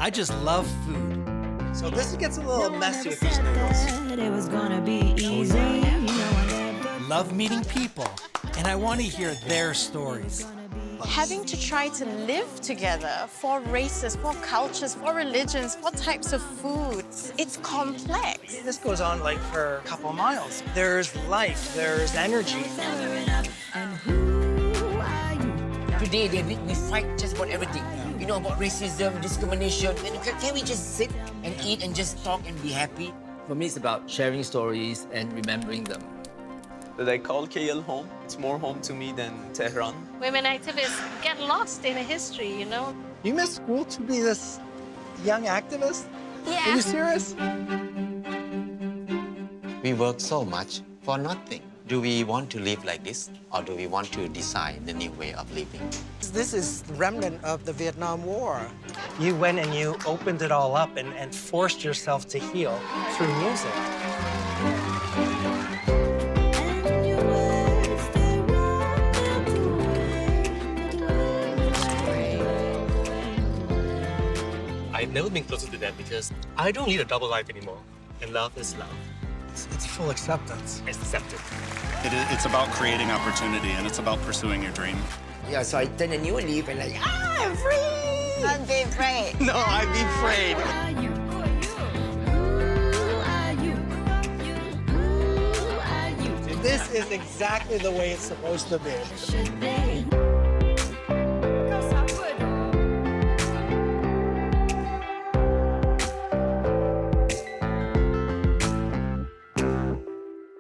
I just love food. So this gets a little messy with these noodles. It was gonna be easy. Love meeting people, and I want to hear their stories. Having to try to live together for races, for cultures, for religions, for types of foods, it's complex. This goes on like for a couple miles. There's life, there's energy. Today, David, we fight just about everything. You know, about racism, discrimination. And can we just sit and eat and just talk and be happy? For me, it's about sharing stories and remembering them. That I call KL home. It's more home to me than Tehran. Women activists get lost in a history, you know? You miss school to be this young activist? Yeah. Are you serious? We work so much for nothing. Do we want to live like this, or do we want to design the new way of living? This is the remnant of the Vietnam War. You went and you opened it all up and forced yourself to heal through music. I've never been closer to that because I don't lead a double life anymore. And love is love. It's full acceptance. It's accepted. It's about creating opportunity, and it's about pursuing your dream. Yeah, so I turn a new leaf and like, I'm free! Don't be afraid. No, I'd be afraid. This is exactly the way it's supposed to be.